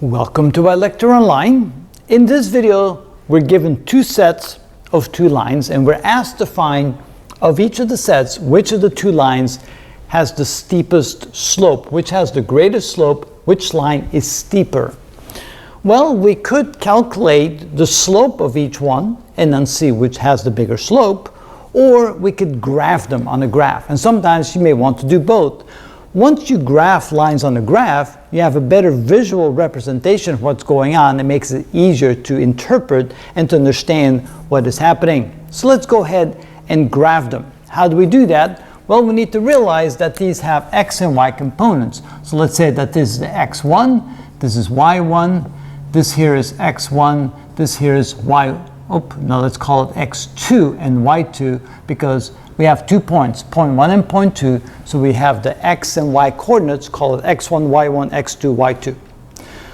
Welcome to our lecture online. In this video, we're given two sets of two lines and we're asked to find of each of the sets which of the two lines has the steepest slope, which has the greatest slope, which line is steeper. Well, we could calculate the slope of each one and then see which has the bigger slope, or we could graph them on a graph. And sometimes you may want to do both. Once you graph lines on a graph, you have a better visual representation of what's going on. It makes it easier to interpret and to understand what is happening. So let's go ahead and graph them. How do we do that? Well, we need to realize that these have x and y components. So let's say that this is the x1, this is y1, this here is x1, this here is let's call it x2 and y2 because we have 2 points, point 1 and point 2, so we have the x and y coordinates, call it x1, y1, x2, y2.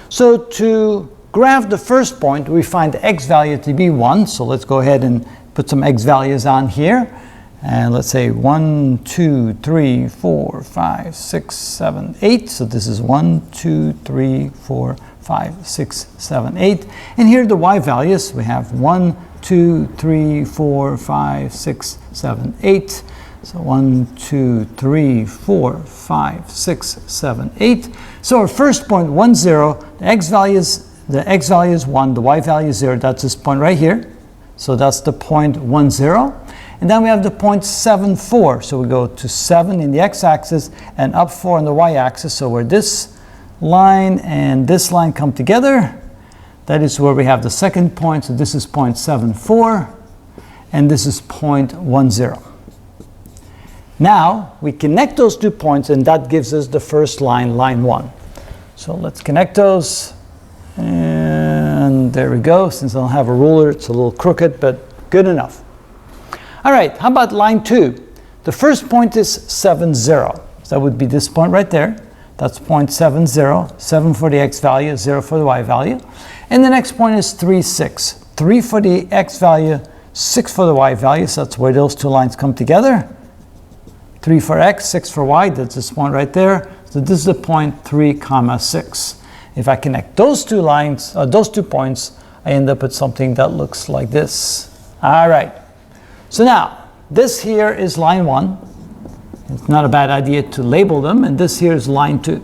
So to graph the first point, we find the x value to be 1, so let's go ahead and put some x values on here. And let's say 1, 2, 3, 4, 5, 6, 7, 8. So this is 1, 2, 3, 4, 5, 6, 7, 8. And here are the y values. We have 1, 2, 3, 4, 5, 6, 7, 8. So 1, 2, 3, 4, 5, 6, 7, 8. So our first point, 1, 0, the x value is 1, the y value is 0. That's this point right here. So that's the point 1, 0. And then we have the point 7, 4. So we go to 7 in the x-axis and up 4 on the y-axis. So where this line and this line come together, that is where we have the second point. So this is point 7, 4, and this is point 1, 0. Now we connect those 2 points, and that gives us the first line, line 1. So let's connect those, and there we go. Since I don't have a ruler, it's a little crooked, but good enough. All right, how about line 2? The first point is 7, 0. So that would be this point right there. That's point 7, 0. 7 for the x value, 0 for the y value. And the next point is 3, 6. 3 for the x value, 6 for the y value. So that's where those two lines come together. 3 for x, 6 for y. That's this point right there. So this is the point 3, 6. If I connect those two lines, those 2 points, I end up with something that looks like this. All right. So now, this here is line 1. It's not a bad idea to label them, and this here is line 2.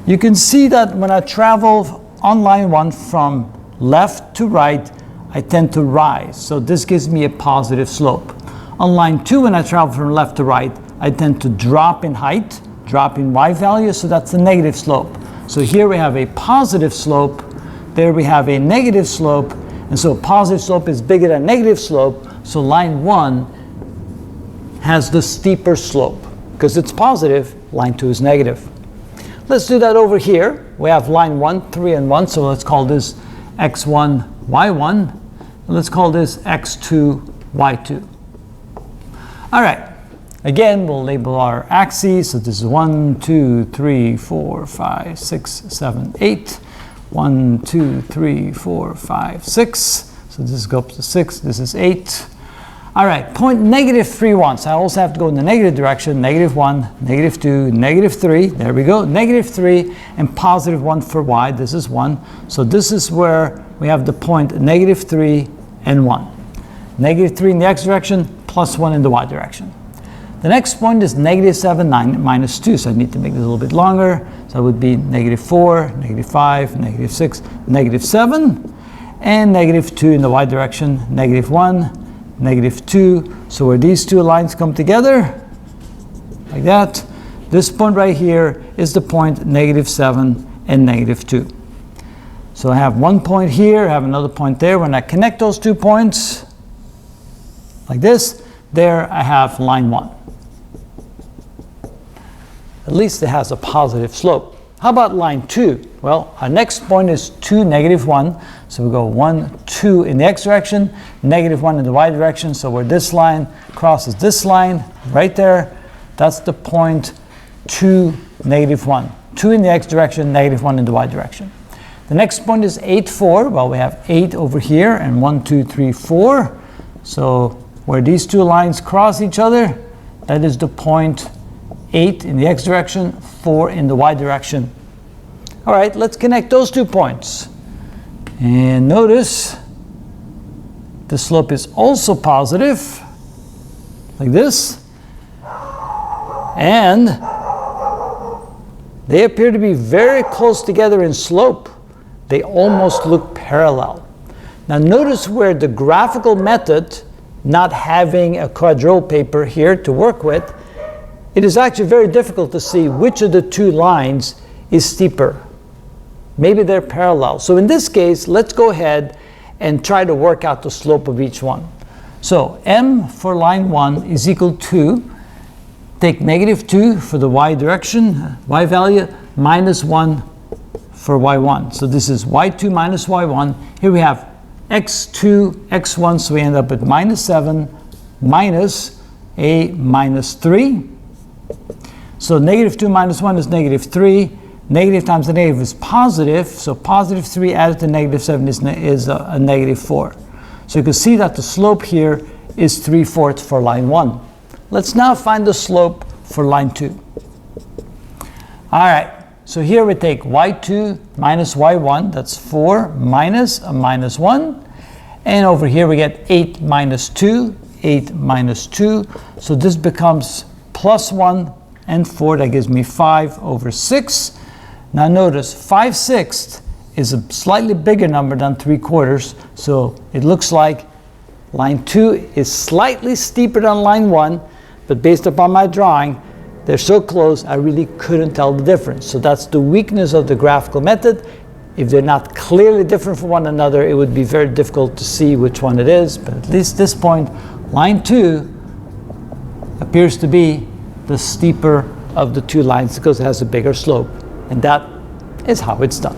You can see that when I travel on line 1 from left to right, I tend to rise. So this gives me a positive slope. On line 2, when I travel from left to right, I tend to drop in height, drop in y value, so that's a negative slope. So here we have a positive slope, there we have a negative slope, and so positive slope is bigger than negative slope, so line 1 has the steeper slope. Because it's positive, line 2 is negative. Let's do that over here. We have line 1, 3, and 1, so let's call this x1, y1. And let's call this x2, y2. All right. Again, we'll label our axes. So this is 1, 2, 3, 4, 5, 6, 7, 8. 1, 2, 3, 4, 5, 6. So this goes to 6. This is 8. All right, point negative 3, 1. So I also have to go in the negative direction. Negative 1, negative 2, negative 3. There we go. Negative 3 and positive 1 for y. This is 1. So this is where we have the point negative 3 and 1. Negative 3 in the x direction, plus 1 in the y direction. The next point is negative 7, 9, minus 2. So I need to make this a little bit longer. So it would be negative 4, negative 5, negative 6, negative 7, and negative 2 in the y direction, negative 1, negative 2. So where these two lines come together, like that, this point right here is the point negative 7 and negative 2. So I have one point here, I have another point there. When I connect those 2 points, like this, there I have line 1. At least it has a positive slope. How about line 2? Well, our next point is 2, negative 1. So we go 1, 2 in the x direction, negative 1 in the y direction. So where this line crosses this line, right there, that's the point 2, negative 1. 2 in the x direction, negative 1 in the y direction. The next point is 8, 4. Well, we have 8 over here, and 1, 2, 3, 4. So where these two lines cross each other, that is the point 8 in the x direction, 4 in the y direction. All right, let's connect those 2 points. And notice the slope is also positive, like this. And they appear to be very close together in slope. They almost look parallel. Now notice where the graphical method, not having a quadrille paper here to work with, it is actually very difficult to see which of the 2 lines is steeper. Maybe they're parallel. So in this case, let's go ahead and try to work out the slope of each one. So m for line 1 is equal to, take -2 for the y direction, y value, -1 for y1. So this is y2 minus y1. Here we have x2, x1, so we end up with -7 minus a -3. So -2 minus 1 is -3. Negative times the negative is positive, so +3 added to -7 is a -4. So you can see that the slope here is 3/4 for line 1. Let's now find the slope for line 2. All right, so here we take y2 minus y1, that's 4 minus a -1. And over here we get 8 minus 2, 8 minus 2. So this becomes +1 and 4, that gives me 5/6. Now notice 5/6 is a slightly bigger number than 3/4, so it looks like line 2 is slightly steeper than line 1, but based upon my drawing, they're so close I really couldn't tell the difference. So that's the weakness of the graphical method. If they're not clearly different from one another, it would be very difficult to see which one it is, but at least this point, line 2 appears to be the steeper of the 2 lines because it has a bigger slope. And that is how it's done.